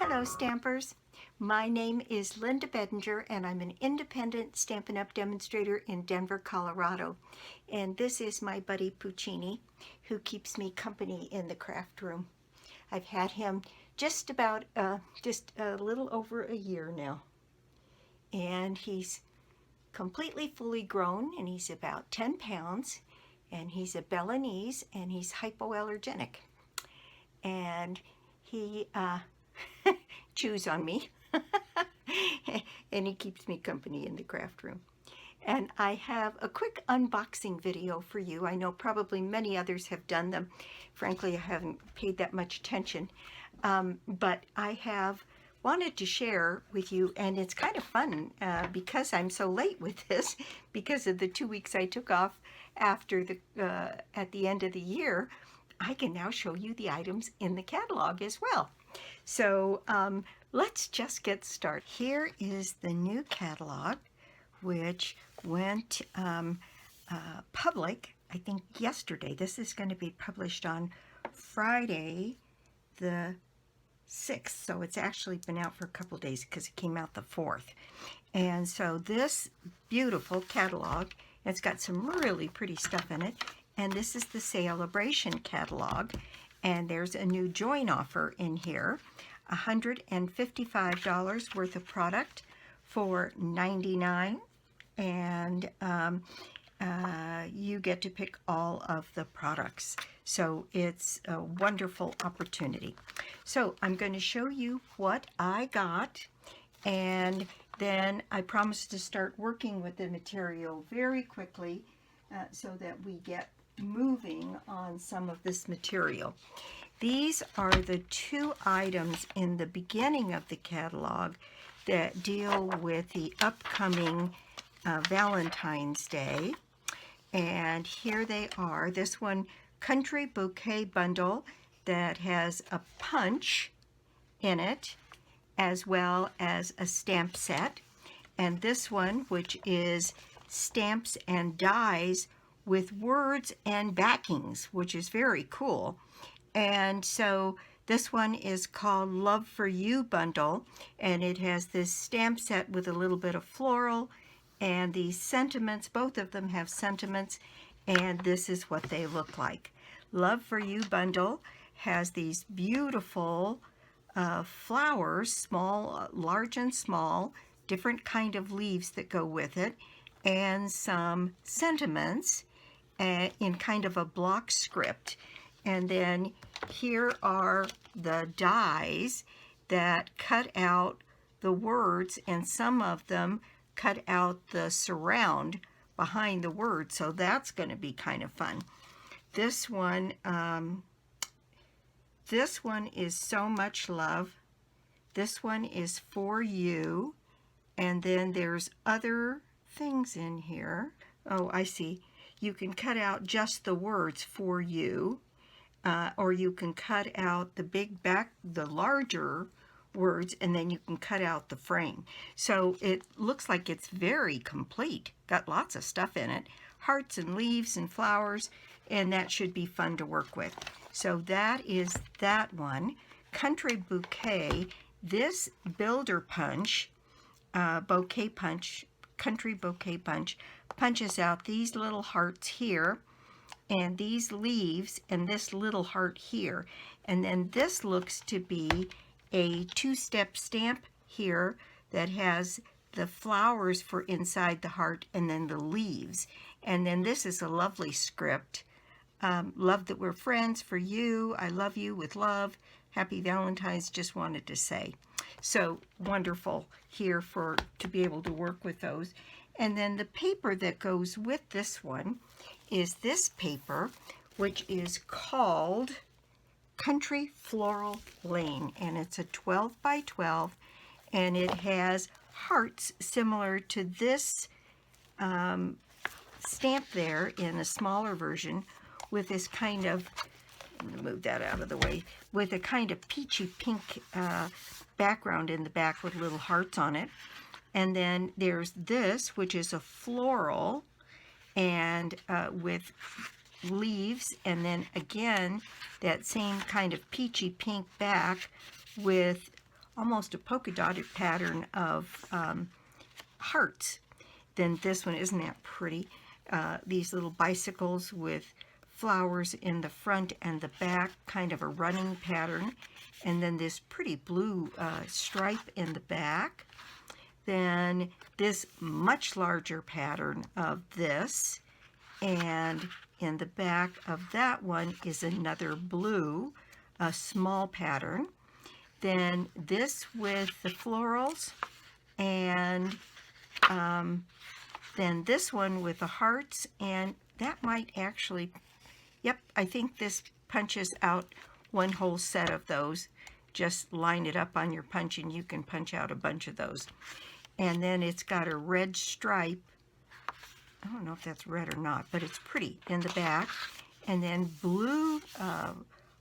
Hello Stampers, my name is Linda Bedinger and I'm an independent Stampin' Up! Demonstrator in Denver, Colorado. And this is my buddy Puccini, who keeps me company in the craft room. I've had him just a little over a year now. And he's completely fully grown and he's about 10 pounds and he's a Balinese and he's hypoallergenic. And he chews on me and he keeps me company in the craft room. And I have a quick unboxing video for you. I know probably many others have done them. Frankly, I haven't paid that much attention, but I have wanted to share with you, and it's kind of fun because I'm so late with this because of the 2 weeks I took off after at the end of the year. I can now show you the items in the catalog as well. So let's just get started. Here is the new catalog, which went public, I think, yesterday. This is going to be published on Friday the 6th, so it's actually been out for a couple days because it came out the 4th. And so this beautiful catalog, it's got some really pretty stuff in it. And this is the Celebration catalog, and there's a new join offer in here, $155 worth of product for $99, and you get to pick all of the products. So it's a wonderful opportunity. So I'm going to show you what I got, and then I promise to start working with the material very quickly so that we get moving on some of this material. These are the two items in the beginning of the catalog that deal with the upcoming Valentine's Day. And here they are. This one, Country Bouquet Bundle, that has a punch in it as well as a stamp set. And this one, which is stamps and dies with words and backings, which is very cool. And so this one is called Love for You Bundle, and it has this stamp set with a little bit of floral and these sentiments. Both of them have sentiments, and this is what they look like. Love for You Bundle has these beautiful flowers, small, large and small, different kind of leaves that go with it, and some sentiments in kind of a block script. And then here are the dies that cut out the words, and some of them cut out the surround behind the words, so that's going to be kind of fun. This one is So Much Love. This one is For You, and then there's other things in here. Oh, I see. You can cut out just the words For You, or you can cut out the larger words, and then you can cut out the frame. So it looks like it's very complete. Got lots of stuff in it. Hearts and leaves and flowers, and that should be fun to work with. So that is that one. Country Bouquet. This Builder Punch, Bouquet Punch, Country Bouquet Punch, punches out these little hearts here and these leaves and this little heart here. And then this looks to be a two-step stamp here that has the flowers for inside the heart and then the leaves. And then this is a lovely script. Love that we're friends, for you, I love you with love, happy Valentine's, just wanted to say. So wonderful here to be able to work with those. And then the paper that goes with this one is this paper, which is called Country Floral Lane, and it's a 12 by 12, and it has hearts similar to this stamp there in a smaller version, with this kind of, I'm going to move that out of the way, with a kind of peachy pink background in the back with little hearts on it. And then there's this, which is a floral and with leaves, and then again that same kind of peachy pink back with almost a polka dotted pattern of hearts. Then this one, isn't that pretty? These little bicycles with flowers in the front and the back, kind of a running pattern. And then this pretty blue stripe in the back. Then this much larger pattern of this. And in the back of that one is another blue, a small pattern. Then this with the florals, and then this one with the hearts, and that might actually, yep, I think this punches out one whole set of those. Just line it up on your punch and you can punch out a bunch of those. And then it's got a red stripe. I don't know if that's red or not, but it's pretty in the back. And then blue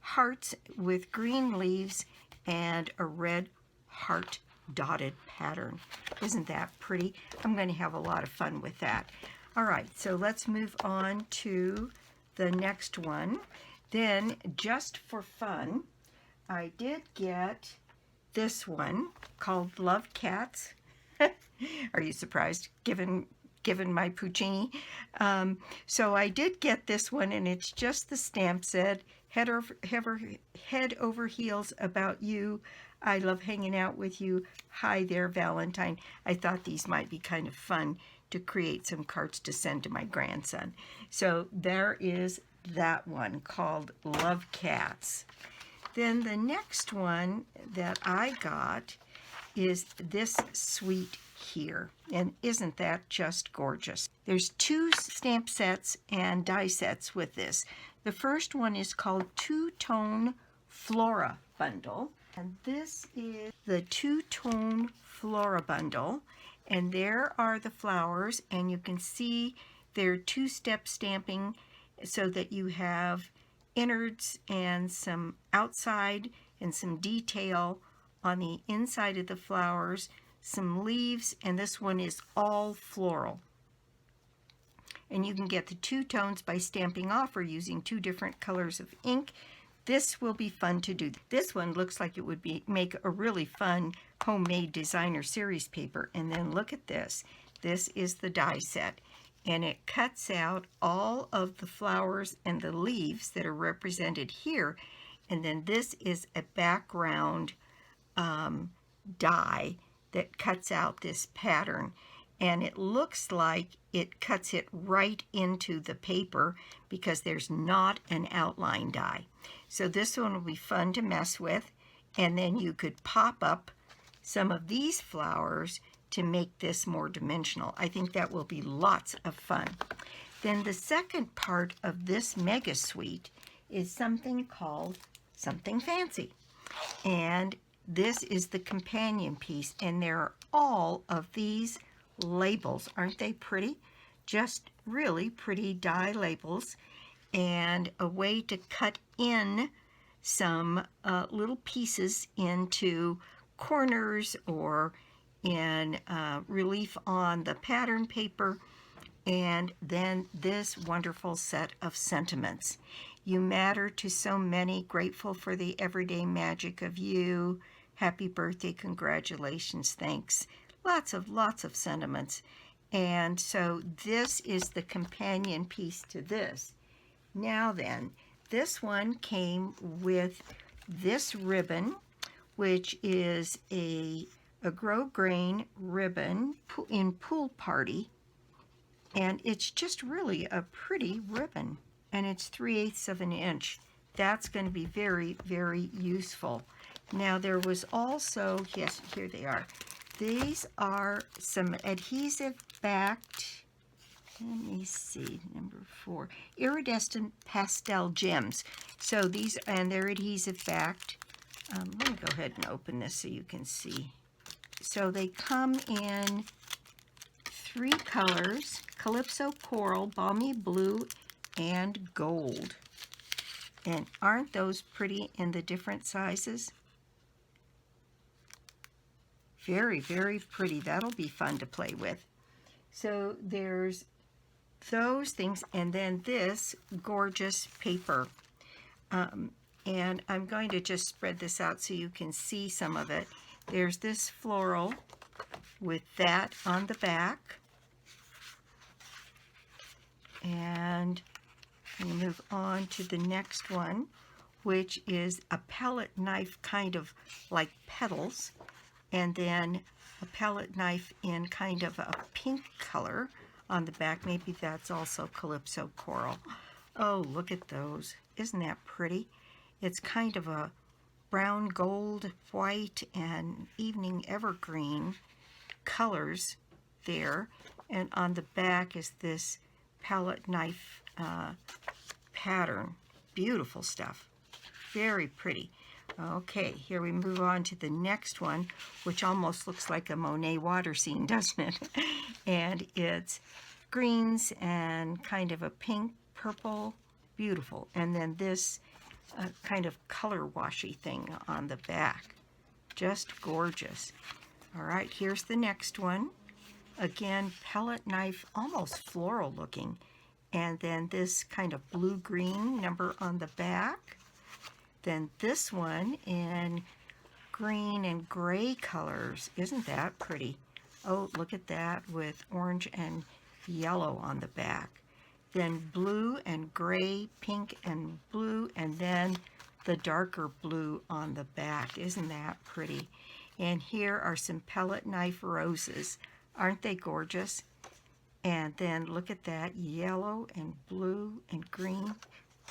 hearts with green leaves and a red heart dotted pattern. Isn't that pretty? I'm going to have a lot of fun with that. All right, so let's move on to the next one. Then, just for fun, I did get this one called Love Cats. Are you surprised, given my Puccini? So I did get this one, and it's just the stamp set, head over heels about you. I love hanging out with you. Hi there, Valentine. I thought these might be kind of fun to create some cards to send to my grandson. So there is that one called Love Cats. Then the next one that I got is this suite here. And isn't that just gorgeous? There's 2 stamp sets and die sets with this. The first one is called Two-Tone Flora Bundle. And this is the Two-Tone Flora Bundle. And there are the flowers, and you can see they're 2-step stamping so that you have innards and some outside and some detail on the inside of the flowers, some leaves, and this one is all floral. And you can get the 2 tones by stamping off or using 2 different colors of ink. This will be fun to do. This one looks like it would make a really fun homemade designer series paper. And then look at this. This is the die set. And it cuts out all of the flowers and the leaves that are represented here. And then this is a background die that cuts out this pattern. And it looks like it cuts it right into the paper because there's not an outline die. So this one will be fun to mess with. And then you could pop up some of these flowers to make this more dimensional. I think that will be lots of fun. Then the second part of this mega suite is something called Something Fancy. And this is the companion piece. And there are all of these labels. Aren't they pretty? Just really pretty die labels. And a way to cut in some little pieces into corners or in relief on the pattern paper. And then this wonderful set of sentiments. You matter to so many, grateful for the everyday magic of you. Happy birthday, congratulations, thanks. Lots of sentiments. And so this is the companion piece to this. Now then, this one came with this ribbon, which is a grosgrain ribbon in Pool Party. And it's just really a pretty ribbon. And it's 3/8 of an inch. That's going to be very, very useful. Now there was also, yes, here they are. These are some adhesive backed, let me see, number 4, iridescent pastel gems. So these, and they're adhesive backed. Let me go ahead and open this so you can see. So they come in 3 colors: Calypso Coral, Balmy Blue, and Gold. And aren't those pretty in the different sizes? Very, very pretty. That'll be fun to play with. So there's those things, and then this gorgeous paper. And I'm going to just spread this out so you can see some of it. there's this floral with that on the back. And I'm going to move on to the next one, which is a palette knife kind of like petals, and then a palette knife in kind of a pink color on the back. Maybe that's also Calypso Coral. Oh, look at those. Isn't that pretty? It's kind of a brown, gold, white, and evening evergreen colors there. And on the back is this palette knife pattern. Beautiful stuff. Very pretty. Okay, here we move on to the next one, which almost looks like a Monet water scene, doesn't it? And it's greens and kind of a pink, purple, beautiful. And then this kind of color washy thing on the back. Just gorgeous. All right, here's the next one. Again, palette knife, almost floral looking. And then this kind of blue-green number on the back. Then this one in green and gray colors. Isn't that pretty? Oh, look at that with orange and yellow on the back. Then blue and gray, pink and blue, and then the darker blue on the back. Isn't that pretty? And here are some palette knife roses. Aren't they gorgeous? And then look at that yellow and blue and green.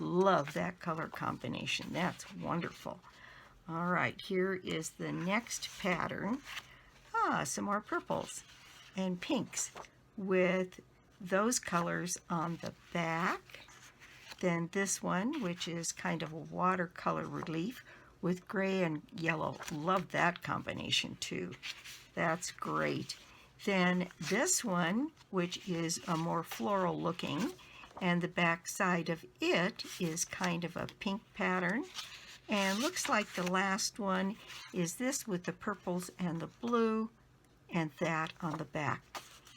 Love that color combination. That's wonderful. All right, here is the next pattern. Some more purples and pinks with those colors on the back. Then this one, which is kind of a watercolor relief with gray and yellow. Love that combination too. That's great. Then this one, which is a more floral looking, and the back side of it is kind of a pink pattern. And looks like the last one is this with the purples and the blue, and that on the back.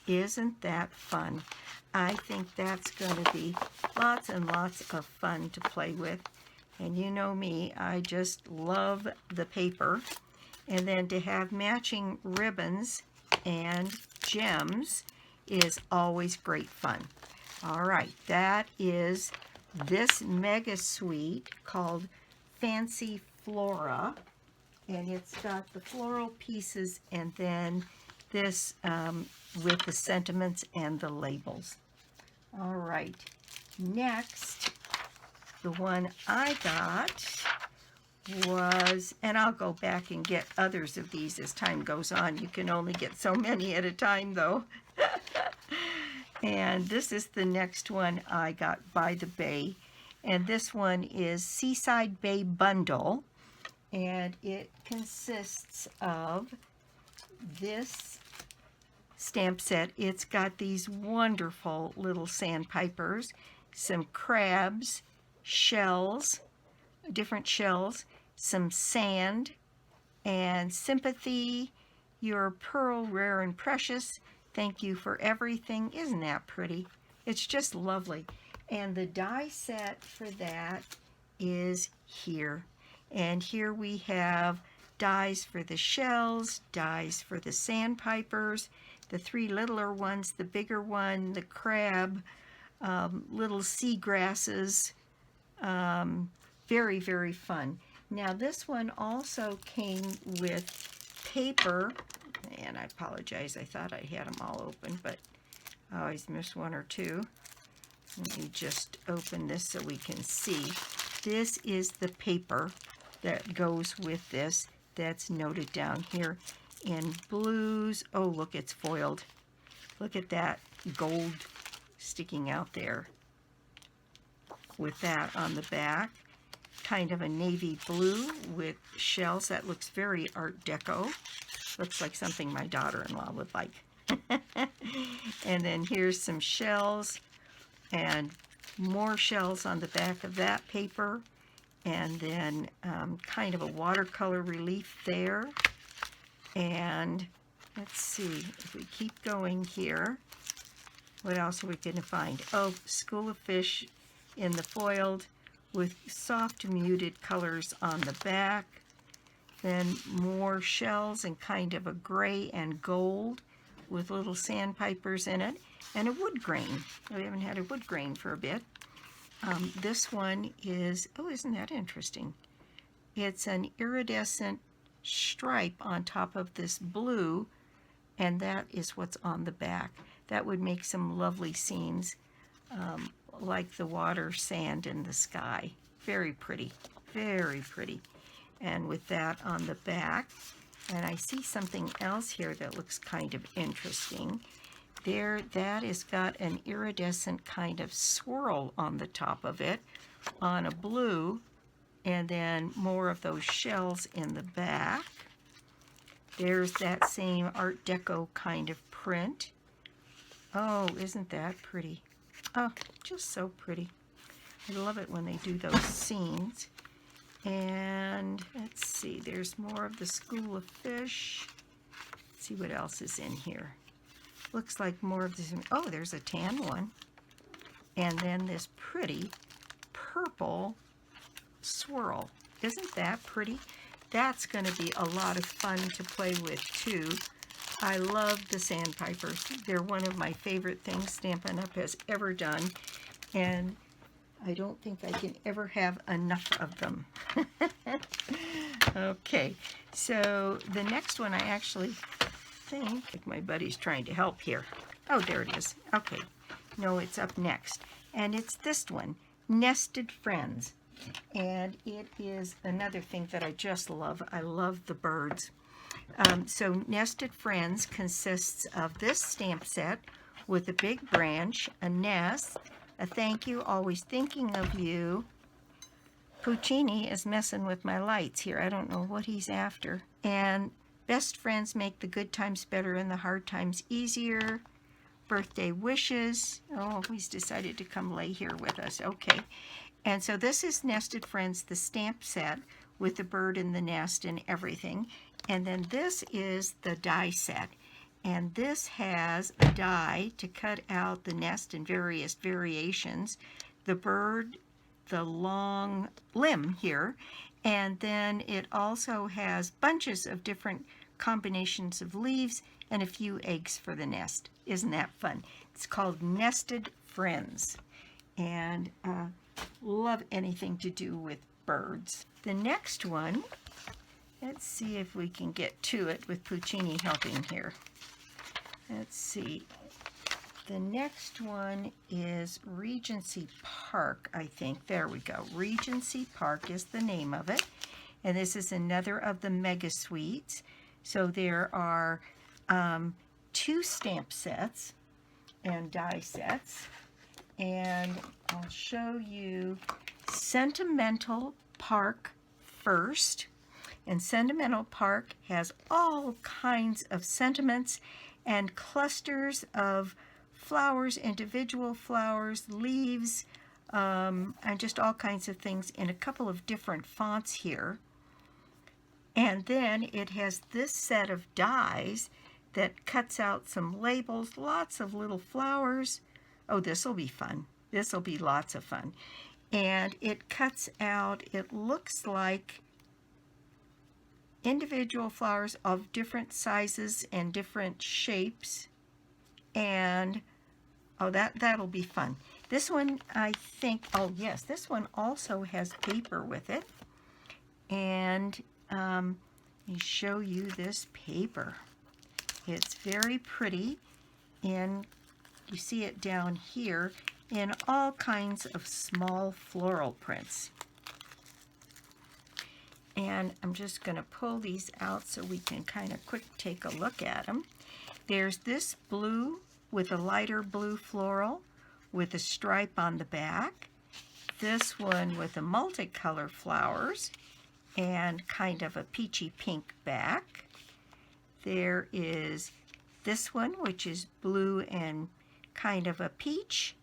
Isn't that fun? I think that's going to be lots and lots of fun to play with. And you know me, I just love the paper. And then to have matching ribbons and gems is always great fun. All right, that is this mega suite called Fancy Flora. And it's got the floral pieces and then this with the sentiments and the labels. All right, next, the one I got was, and I'll go back and get others of these as time goes on. You can only get so many at a time, though. And this is the next one I got by the Bay. And this one is Seaside Bay Bundle. And it consists of this stamp set. It's got these wonderful little sandpipers, some crabs, shells, different shells, some sand, and sympathy, your pearl rare and precious, thank you for everything. Isn't that pretty? It's just lovely. And the die set for that is here. And here we have dies for the shells, dies for the sandpipers, the three littler ones, the bigger one, the crab, little seagrasses. Very, very fun. Now this one also came with paper, and I apologize, I thought I had them all open, but I always miss one or two. Let me just open this so we can see. This is the paper that goes with this that's noted down here in blues. Oh, look, it's foiled. Look at that gold sticking out there with that on the back. Kind of a navy blue with shells. That looks very Art Deco. Looks like something my daughter-in-law would like. And then here's some shells and more shells on the back of that paper. And then kind of a watercolor relief there. And let's see if we keep going here. What else are we going to find? Oh, School of Fish in the foiled with soft muted colors on the back. Then more shells in kind of a gray and gold with little sandpipers in it, and a wood grain. We haven't had a wood grain for a bit. This one is, oh, isn't that interesting? It's an iridescent stripe on top of this blue, and that is what's on the back. That would make some lovely scenes, like the water, sand, and the sky. Very pretty, very pretty. And with that on the back, and I see something else here that looks kind of interesting. There, that has got an iridescent kind of swirl on the top of it, on a blue, and then more of those shells in the back. There's that same Art Deco kind of print. Oh, isn't that pretty? Oh, just so pretty. I love it when they do those scenes. And let's see, there's more of the School of Fish. Let's see what else is in here. Looks like more of this. Oh, there's a tan one. And then this pretty purple swirl. Isn't that pretty? That's going to be a lot of fun to play with too. I love the sandpipers. They're one of my favorite things Stampin' Up! Has ever done, and I don't think I can ever have enough of them. Okay, so the next one I actually think, my buddy's trying to help here. Oh, there it is. Okay, no, it's up next. And it's this one, Nested Friends. And it is another thing that I just love. I love the birds. So Nested Friends consists of this stamp set with a big branch, a nest, a thank you, always thinking of you. Puccini is messing with my lights here. I don't know what he's after. And best friends make the good times better and the hard times easier. Birthday wishes. Oh, he's decided to come lay here with us. Okay. And so this is Nested Friends, the stamp set with the bird in the nest and everything. And then this is the die set. And this has a die to cut out the nest in various variations, the bird, the long limb here, and then it also has bunches of different combinations of leaves and a few eggs for the nest. Isn't that fun? It's called Nested Friends, and love anything to do with birds. The next one, let's see if we can get to it with Puccini helping here. Let's see. The next one is Regency Park, I think. There we go. Regency Park is the name of it. And this is another of the mega suites. So there are 2 stamp sets and die sets. And I'll show you Sentimental Park first. And Sentimental Park has all kinds of sentiments and clusters of flowers, individual flowers, leaves, and just all kinds of things in a couple of different fonts here. And then it has this set of dies that cuts out some labels, lots of little flowers. Oh, this will be fun. This will be lots of fun. And it cuts out, it looks like individual flowers of different sizes and different shapes. And oh, that'll be fun. This one, I think, oh yes, this one also has paper with it. And let me show you this paper. It's very pretty, and you see it down here in all kinds of small floral prints. And I'm just going to pull these out so we can kind of quick take a look at them. There's this blue with a lighter blue floral with a stripe on the back. This one with the multicolor flowers and kind of a peachy pink back. There is this one, which is blue and kind of a peach.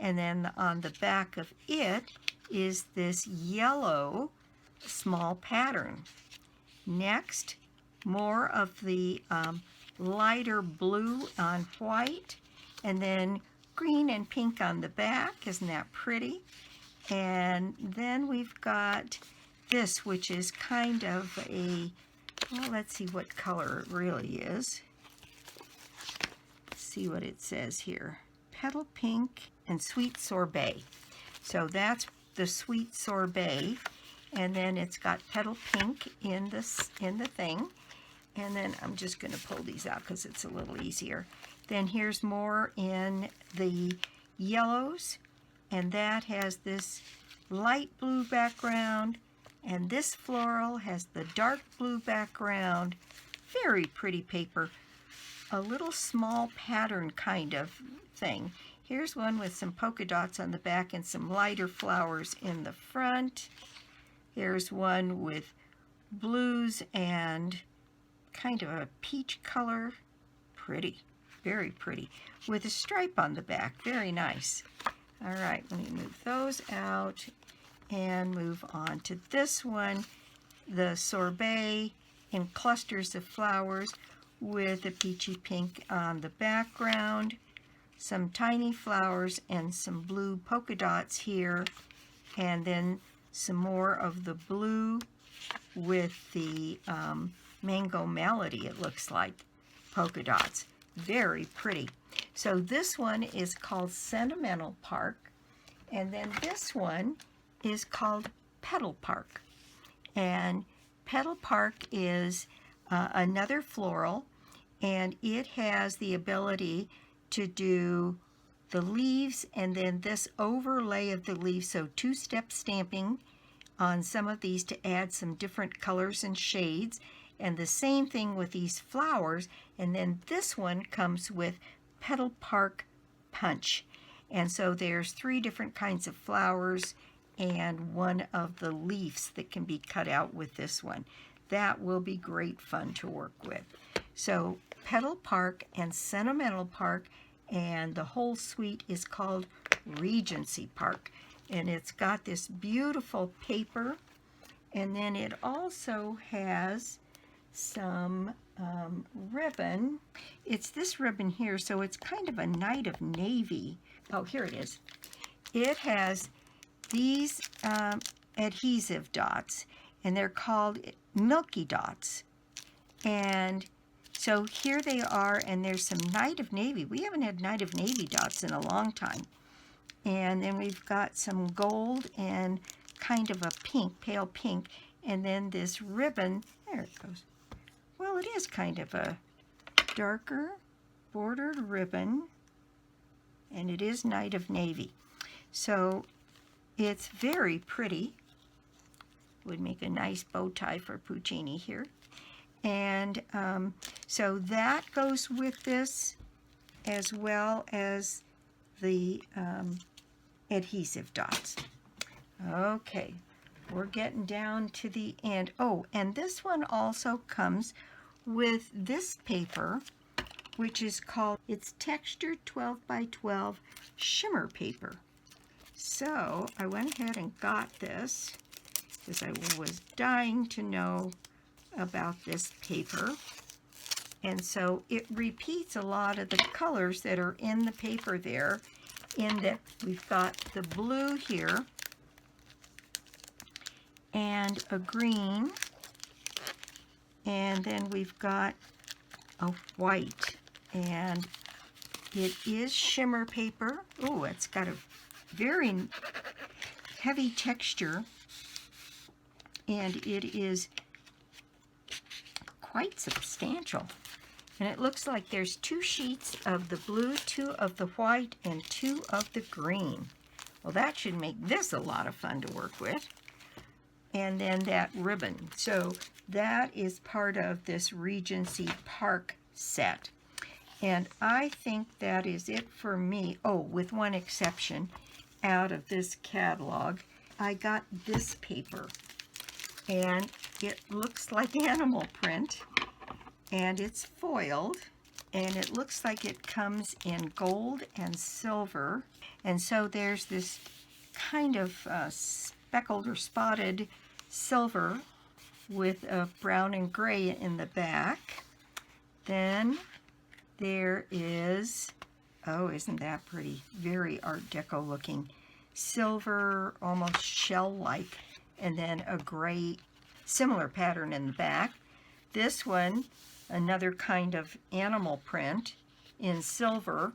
And then on the back of it is this yellow small pattern. Next, more of the lighter blue on white, and then green and pink on the back. Isn't that pretty? And then we've got this, which is kind of a Well, let's see what color it really is. Let's see what it says here. Petal pink and sweet sorbet. So that's the sweet sorbet, and then it's got petal pink in the thing. And then I'm just going to pull these out because it's a little easier. Then here's more in the yellows, and that has this light blue background, and this floral has the dark blue background. Very pretty paper. A little small pattern kind of thing. Here's one with some polka dots on the back and some lighter flowers in the front. Here's one with blues and kind of a peach color. Pretty, very pretty. With a stripe on the back. Very nice. All right, let me move those out and move on to this one. The sorbet in clusters of flowers with a peachy pink on the background. Some tiny flowers and some blue polka dots here. And then some more of the blue with the Mango Melody, it looks like, polka dots. Very pretty. So this one is called Sentimental Park, and then this one is called Petal Park. And Petal Park is another floral, and it has the ability to do the leaves and then this overlay of the leaves, so two-step stamping on some of these to add some different colors and shades, and the same thing with these flowers. And then this one comes with Petal Park Punch, and so there's 3 different kinds of flowers and one of the leaves that can be cut out with this one. That will be great fun to work with. So Petal Park and Sentimental Park, and the whole suite is called Regency Park. And it's got this beautiful paper, and then it also has some ribbon. It's this ribbon here, so it's kind of a night of navy. Oh, here it is. It has these adhesive dots, and they're called milky dots. And so here they are, and there's some night of navy. We haven't had night of navy dots in a long time. And then we've got some gold and kind of a pink, pale pink, and then this ribbon. There it goes. Well, it is kind of a darker bordered ribbon, and it is night of navy. So it's very pretty. Would make a nice bow tie for Puccini here. And so that goes with this, as well as the adhesive dots. Okay, we're getting down to the end. Oh, and this one also comes with this paper, which is called, it's textured 12 by 12 shimmer paper. So I went ahead and got this because I was dying to know about this paper. And so it repeats a lot of the colors that are in the paper there, in that we've got the blue here and a green, and then we've got a white, and it is shimmer paper. Oh, it's got a very heavy texture, and it is quite substantial. And it looks like there's 2 sheets of the blue, 2 of the white, and 2 of the green. Well, that should make this a lot of fun to work with. And then that ribbon. So that is part of this Regency Park set. And I think that is it for me. Oh, with one exception, out of this catalog, I got this paper. And it looks like animal print. And it's foiled, and it looks like it comes in gold and silver. And so there's this kind of speckled or spotted silver with a brown and gray in the back. Then there is, oh, isn't that pretty? Very Art Deco looking. Silver, almost shell-like, and then a gray, similar pattern in the back. This one, another kind of animal print in silver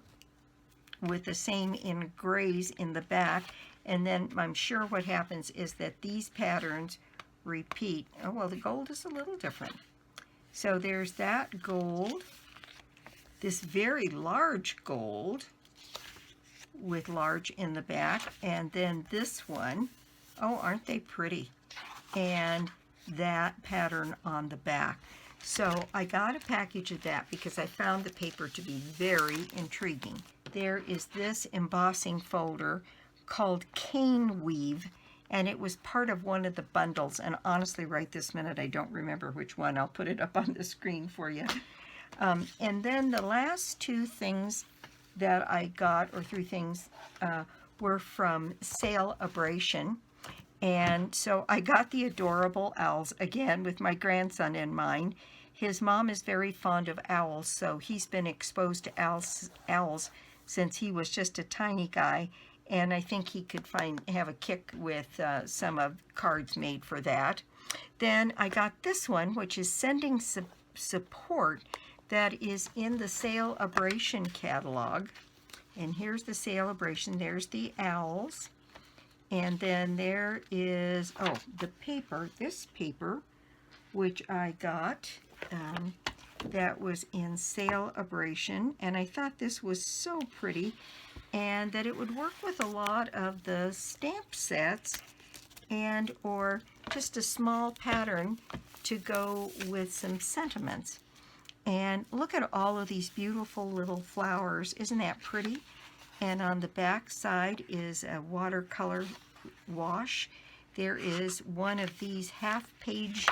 with the same in grays in the back. And then I'm sure what happens is that these patterns repeat. Oh, well, the gold is a little different. So there's that gold, this very large gold with large in the back, and then this one. Oh, aren't they pretty? And that pattern on the back. So I got a package of that because I found the paper to be very intriguing. There is this embossing folder called Cane Weave, and it was part of one of the bundles, and honestly right this minute I don't remember which one. I'll put it up on the screen for you. And then the last two things that I got, or three things, were from Celebration. And so I got the adorable owls, again with my grandson in mind. His mom is very fond of owls, so he's been exposed to owls since he was just a tiny guy, and I think he could have a kick with some of cards made for that. Then I got this one, which is Sending Support, that is in the Celebration catalog. And here's the Celebration. There's the owls. And then there is, oh, the paper, this paper, which I got, that was in Celebration. And I thought this was so pretty, and that it would work with a lot of the stamp sets, and or just a small pattern to go with some sentiments. And look at all of these beautiful little flowers. Isn't that pretty? And on the back side is a watercolor wash. There is one of these half-page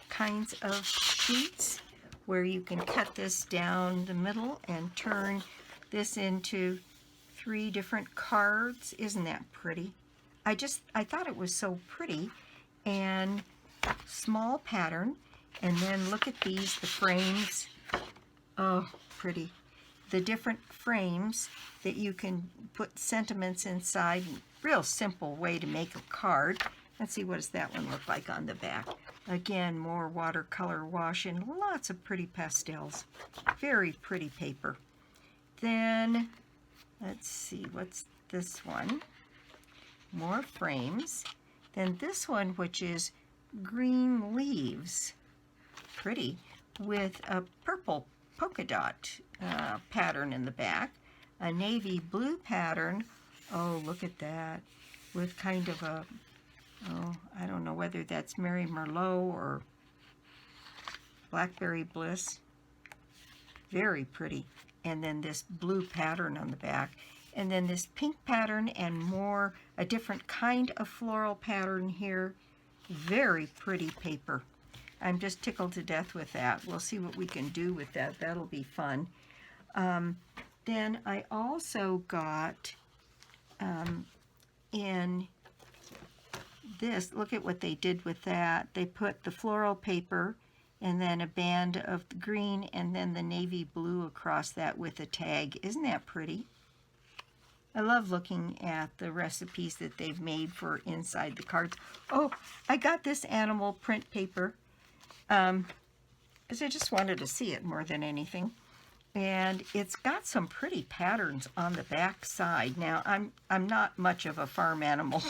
kinds of sheets where you can cut this down the middle and turn this into 3 different cards. Isn't that pretty? I thought it was so pretty, and small pattern. And then look at these, the frames. Oh, pretty. The different frames that you can put sentiments inside. Real simple way to make a card. Let's see, what does that one look like on the back? Again, more watercolor wash and lots of pretty pastels. Very pretty paper. Then, let's see, what's this one? More frames. Then this one, which is green leaves. Pretty. With a purple polka dot pattern in the back. A navy blue pattern. Oh, look at that. With kind of a, oh, I don't know whether that's Mary Merlot or Blackberry Bliss. Very pretty. And then this blue pattern on the back. And then this pink pattern and more, a different kind of floral pattern here. Very pretty paper. I'm just tickled to death with that. We'll see what we can do with that. That'll be fun. Then I also got in this, look at what they did with that. They put the floral paper and then a band of the green and then the navy blue across that with a tag. Isn't that pretty? I love looking at the recipes that they've made for inside the cards. Oh, I got this animal print paper because I just wanted to see it more than anything. And it's got some pretty patterns on the back side. Now, I'm not much of a farm animal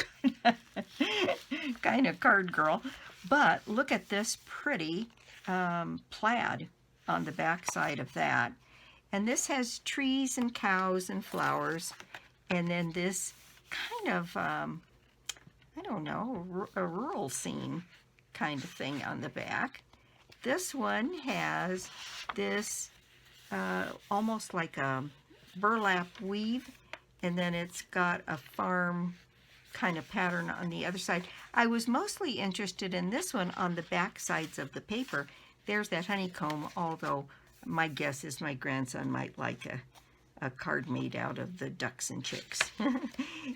kind of card girl, but look at this pretty plaid on the back side of that. And this has trees and cows and flowers. And then this kind of, I don't know, a rural scene kind of thing on the back. This one has this almost like a burlap weave, and then it's got a farm kind of pattern on the other side. I was mostly interested in this one on the back sides of the paper. There's that honeycomb, although my guess is my grandson might like a card made out of the ducks and chicks.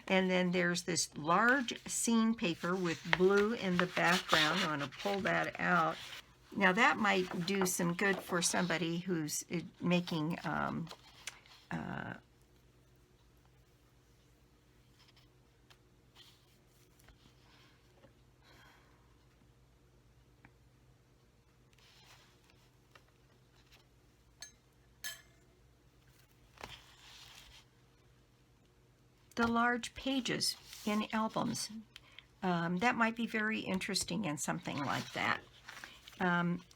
And then there's this large scene paper with blue in the background. I want to pull that out. Now that might do some good for somebody who's making the large pages in albums. That might be very interesting in something like that.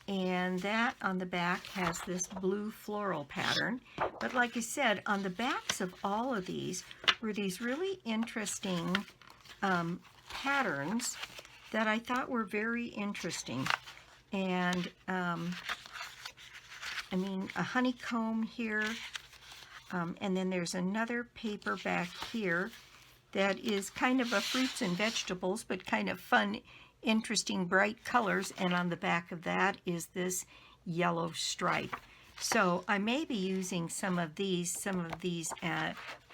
And that on the back has this blue floral pattern. But like I said, on the backs of all of these were these really interesting patterns that I thought were very interesting. And I mean, a honeycomb here, and then there's another paper back here that is kind of a fruits and vegetables, but kind of fun, interesting, bright colors, and on the back of that is this yellow stripe. So I may be using some of these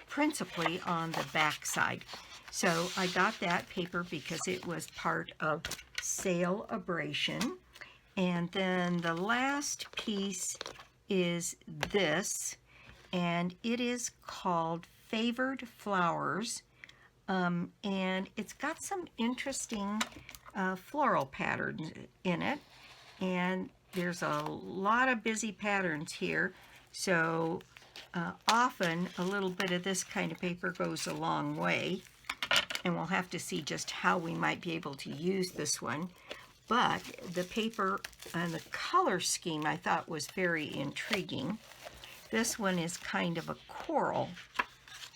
principally on the back side. So I got that paper because it was part of sale abrasion. And then the last piece is this, and it is called Favored Flowers, and it's got some interesting floral patterns in it, and there's a lot of busy patterns here, so often a little bit of this kind of paper goes a long way, and we'll have to see just how we might be able to use this one. But the paper and the color scheme I thought was very intriguing. This one is kind of a coral,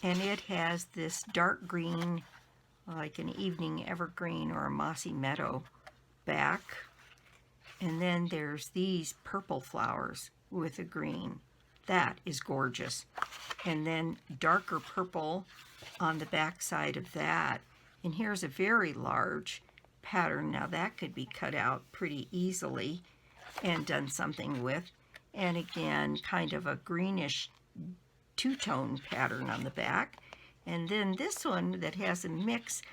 and it has this dark green, like an evening evergreen or a mossy meadow back. And then there's these purple flowers with a green. That is gorgeous. And then darker purple on the back side of that. And here's a very large pattern. Now that could be cut out pretty easily and done something with. And again, kind of a greenish two-tone pattern on the back. And then this one that has a mix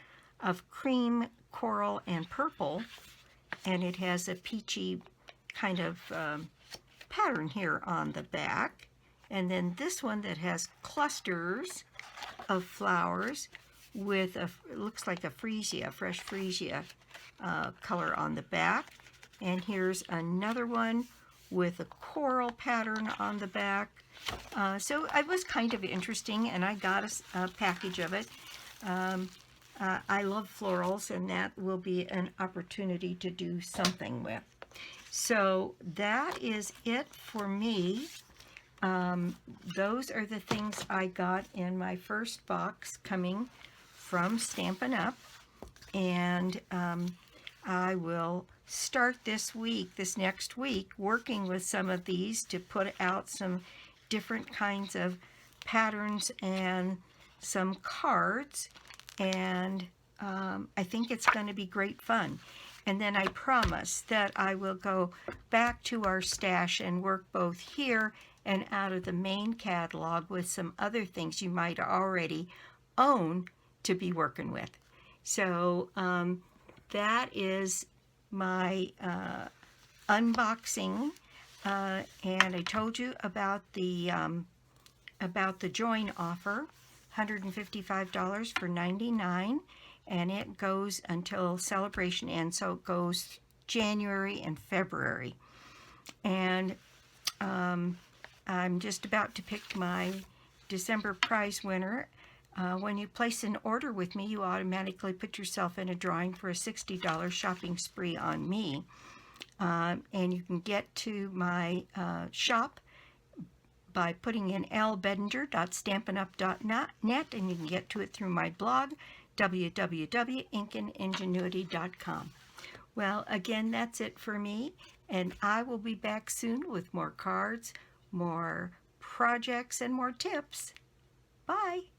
of cream, coral, and purple, and it has a peachy kind of pattern here on the back. And then this one that has clusters of flowers with a, it looks like a freesia, fresh freesia color on the back. And here's another one with a coral pattern on the back. So it was kind of interesting, and I got a package of it. I love florals, and that will be an opportunity to do something with. So that is it for me. Those are the things I got in my first box coming from Stampin' Up! And I will start this next week, working with some of these to put out some different kinds of patterns and some cards. And I think it's going to be great fun. And then I promise that I will go back to our stash and work both here and out of the main catalog with some other things you might already own to be working with. So that is my unboxing, and I told you about the join offer, $155 for $99, and it goes until celebration ends, so it goes January and February. And I'm just about to pick my December prize winner. When you place an order with me, you automatically put yourself in a drawing for a $60 shopping spree on me. And you can get to my shop by putting in lbedinger.stampinup.net, and you can get to it through my blog, www.ingenuity.com. Well, again, that's it for me, and I will be back soon with more cards, more projects, and more tips. Bye.